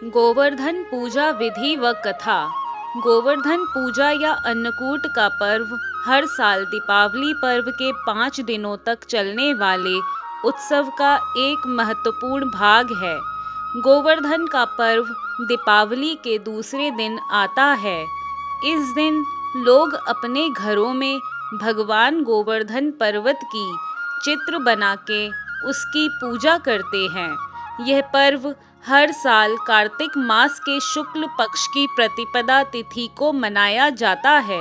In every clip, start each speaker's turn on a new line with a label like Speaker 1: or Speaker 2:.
Speaker 1: गोवर्धन पूजा विधि व कथा। गोवर्धन पूजा या अन्नकूट का पर्व हर साल दीपावली पर्व के 5 दिनों तक चलने वाले उत्सव का एक महत्वपूर्ण भाग है। गोवर्धन का पर्व दीपावली के दूसरे दिन आता है। इस दिन लोग अपने घरों में भगवान गोवर्धन पर्वत की चित्र बना के उसकी पूजा करते हैं। यह पर्व हर साल कार्तिक मास के शुक्ल पक्ष की प्रतिपदा तिथि को मनाया जाता है।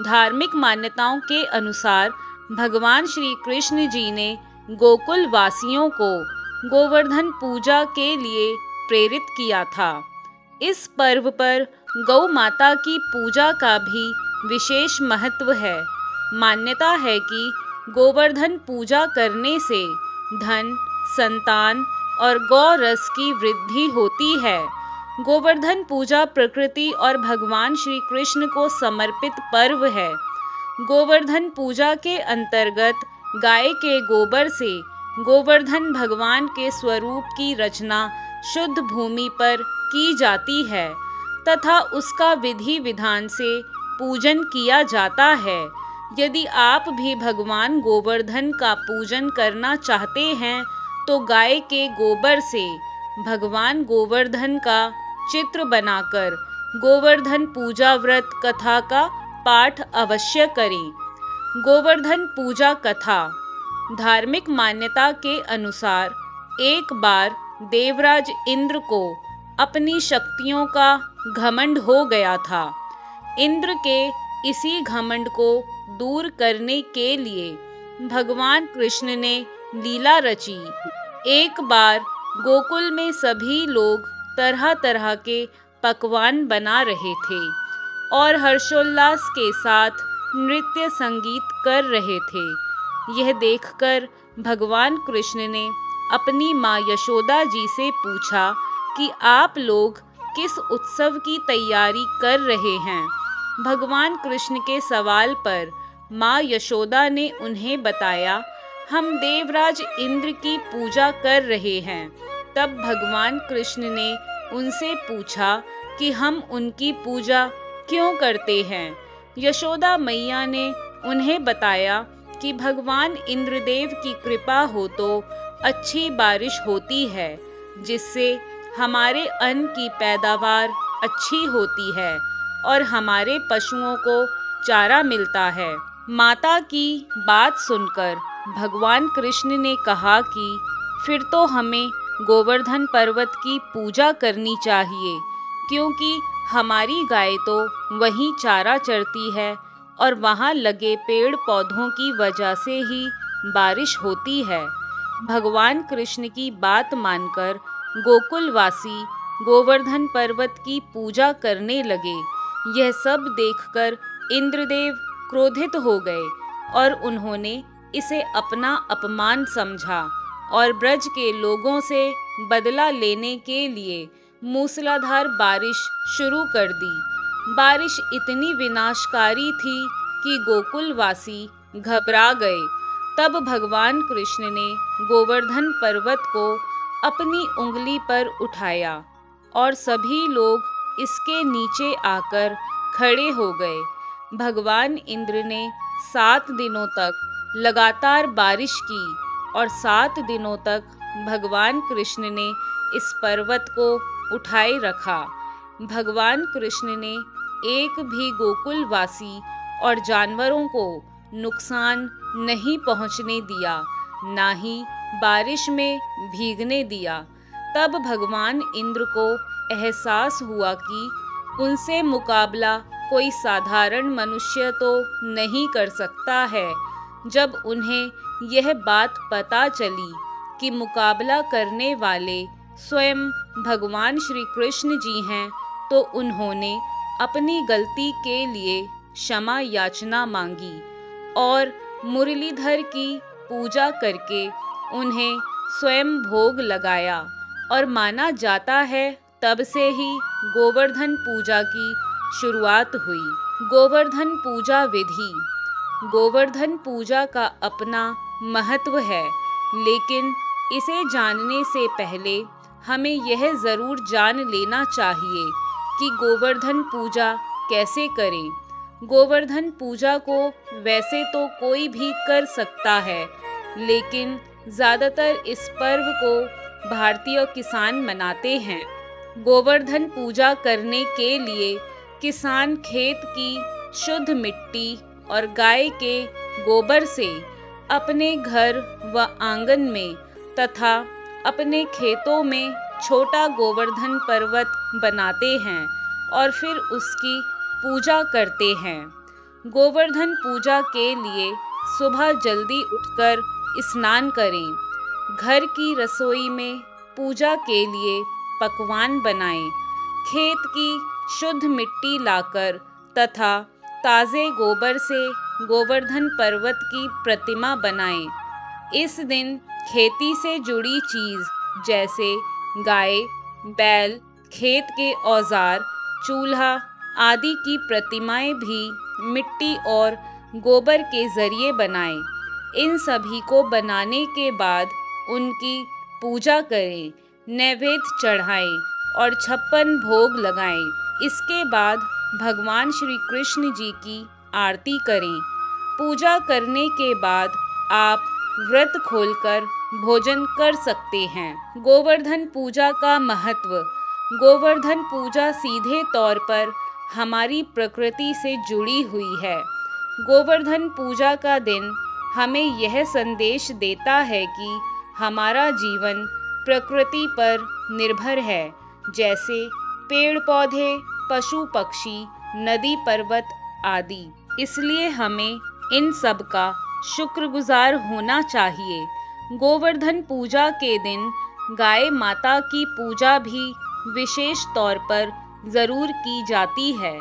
Speaker 1: धार्मिक मान्यताओं के अनुसार भगवान श्री कृष्ण जी ने गोकुल वासियों को गोवर्धन पूजा के लिए प्रेरित किया था। इस पर्व पर गौ माता की पूजा का भी विशेष महत्व है। मान्यता है कि गोवर्धन पूजा करने से धन, संतान और गौ रस की वृद्धि होती है। गोवर्धन पूजा प्रकृति और भगवान श्री कृष्ण को समर्पित पर्व है। गोवर्धन पूजा के अंतर्गत गाय के गोबर से गोवर्धन भगवान के स्वरूप की रचना शुद्ध भूमि पर की जाती है तथा उसका विधि विधान से पूजन किया जाता है। यदि आप भी भगवान गोवर्धन का पूजन करना चाहते हैं तो गाय के गोबर से भगवान गोवर्धन का चित्र बनाकर गोवर्धन पूजा व्रत कथा का पाठ अवश्य करें। गोवर्धन पूजा कथा। धार्मिक मान्यता के अनुसार एक बार देवराज इंद्र को अपनी शक्तियों का घमंड हो गया था। इंद्र के इसी घमंड को दूर करने के लिए भगवान कृष्ण ने लीला रची। एक बार गोकुल में सभी लोग तरह तरह के पकवान बना रहे थे और हर्षोल्लास के साथ नृत्य संगीत कर रहे थे। यह देखकर भगवान कृष्ण ने अपनी माँ यशोदा जी से पूछा कि आप लोग किस उत्सव की तैयारी कर रहे हैं। भगवान कृष्ण के सवाल पर माँ यशोदा ने उन्हें बताया, हम देवराज इंद्र की पूजा कर रहे हैं। तब भगवान कृष्ण ने उनसे पूछा कि हम उनकी पूजा क्यों करते हैं। यशोदा मैया ने उन्हें बताया कि भगवान इंद्रदेव की कृपा हो तो अच्छी बारिश होती है, जिससे हमारे अन्न की पैदावार अच्छी होती है और हमारे पशुओं को चारा मिलता है। माता की बात सुनकर भगवान कृष्ण ने कहा कि फिर तो हमें गोवर्धन पर्वत की पूजा करनी चाहिए, क्योंकि हमारी गाय तो वहीं चारा चरती है और वहाँ लगे पेड़ पौधों की वजह से ही बारिश होती है। भगवान कृष्ण की बात मानकर गोकुलवासी गोवर्धन पर्वत की पूजा करने लगे। यह सब देखकर इंद्रदेव क्रोधित हो गए और उन्होंने इसे अपना अपमान समझा और ब्रज के लोगों से बदला लेने के लिए मूसलाधार बारिश शुरू कर दी। बारिश इतनी विनाशकारी थी कि गोकुलवासी घबरा गए। तब भगवान कृष्ण ने गोवर्धन पर्वत को अपनी उंगली पर उठाया और सभी लोग इसके नीचे आकर खड़े हो गए। भगवान इंद्र ने 7 दिनों तक लगातार बारिश की और 7 दिनों तक भगवान कृष्ण ने इस पर्वत को उठाए रखा। भगवान कृष्ण ने एक भी गोकुलवासी और जानवरों को नुकसान नहीं पहुंचने दिया, ना ही बारिश में भीगने दिया। तब भगवान इंद्र को एहसास हुआ कि उनसे मुकाबला कोई साधारण मनुष्य तो नहीं कर सकता है। जब उन्हें यह बात पता चली कि मुकाबला करने वाले स्वयं भगवान श्री कृष्ण जी हैं, तो उन्होंने अपनी गलती के लिए क्षमा याचना मांगी और मुरलीधर की पूजा करके उन्हें स्वयं भोग लगाया। और माना जाता है तब से ही गोवर्धन पूजा की शुरुआत हुई। गोवर्धन पूजा विधि। गोवर्धन पूजा का अपना महत्व है, लेकिन इसे जानने से पहले हमें यह ज़रूर जान लेना चाहिए कि गोवर्धन पूजा कैसे करें। गोवर्धन पूजा को वैसे तो कोई भी कर सकता है, लेकिन ज़्यादातर इस पर्व को भारतीय किसान मनाते हैं। गोवर्धन पूजा करने के लिए किसान खेत की शुद्ध मिट्टी और गाय के गोबर से अपने घर व आंगन में तथा अपने खेतों में छोटा गोवर्धन पर्वत बनाते हैं और फिर उसकी पूजा करते हैं। गोवर्धन पूजा के लिए सुबह जल्दी उठकर स्नान करें। घर की रसोई में पूजा के लिए पकवान बनाएं। खेत की शुद्ध मिट्टी लाकर तथा ताज़े गोबर से गोवर्धन पर्वत की प्रतिमा बनाएं। इस दिन खेती से जुड़ी चीज़ जैसे गाय, बैल, खेत के औजार, चूल्हा आदि की प्रतिमाएं भी मिट्टी और गोबर के ज़रिए बनाएं। इन सभी को बनाने के बाद उनकी पूजा करें, नैवेद्य चढ़ाएं और 56 भोग लगाएं। इसके बाद भगवान श्री कृष्ण जी की आरती करें। पूजा करने के बाद आप व्रत खोलकर भोजन कर सकते हैं। गोवर्धन पूजा का महत्व। गोवर्धन पूजा सीधे तौर पर हमारी प्रकृति से जुड़ी हुई है। गोवर्धन पूजा का दिन हमें यह संदेश देता है कि हमारा जीवन प्रकृति पर निर्भर है, जैसे पेड़ पौधे, पशु पक्षी, नदी पर्वत आदि। इसलिए हमें इन सब का शुक्रगुजार होना चाहिए। गोवर्धन पूजा के दिन गाय माता की पूजा भी विशेष तौर पर ज़रूर की जाती है,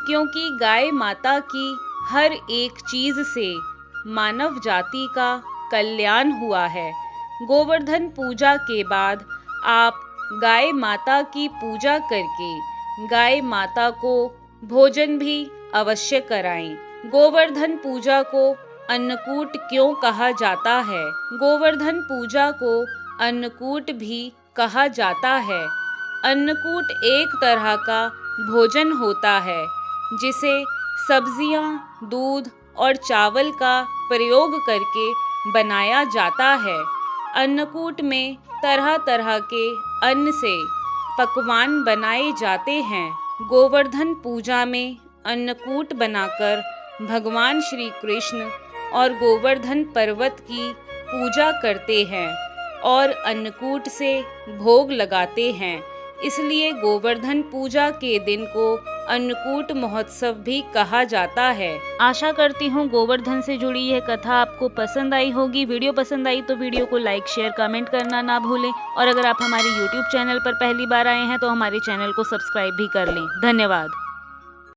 Speaker 1: क्योंकि गाय माता की हर एक चीज़ से मानव जाति का कल्याण हुआ है। गोवर्धन पूजा के बाद आप गाय माता की पूजा करके गाय माता को भोजन भी अवश्य कराएं। गोवर्धन पूजा को अन्नकूट क्यों कहा जाता है? गोवर्धन पूजा को अन्नकूट भी कहा जाता है। अन्नकूट एक तरह का भोजन होता है जिसे सब्जियां, दूध और चावल का प्रयोग करके बनाया जाता है। अन्नकूट में तरह तरह के अन्न से पकवान बनाए जाते हैं। गोवर्धन पूजा में अन्नकूट बनाकर भगवान श्री कृष्ण और गोवर्धन पर्वत की पूजा करते हैं और अन्नकूट से भोग लगाते हैं। इसलिए गोवर्धन पूजा के दिन को अन्नकूट महोत्सव भी कहा जाता है। आशा करती हूँ गोवर्धन से जुड़ी यह कथा आपको पसंद आई होगी। वीडियो पसंद आई तो वीडियो को लाइक, शेयर, कमेंट करना ना भूलें और अगर आप हमारे YouTube चैनल पर पहली बार आए हैं तो हमारे चैनल को सब्सक्राइब भी कर लें। धन्यवाद।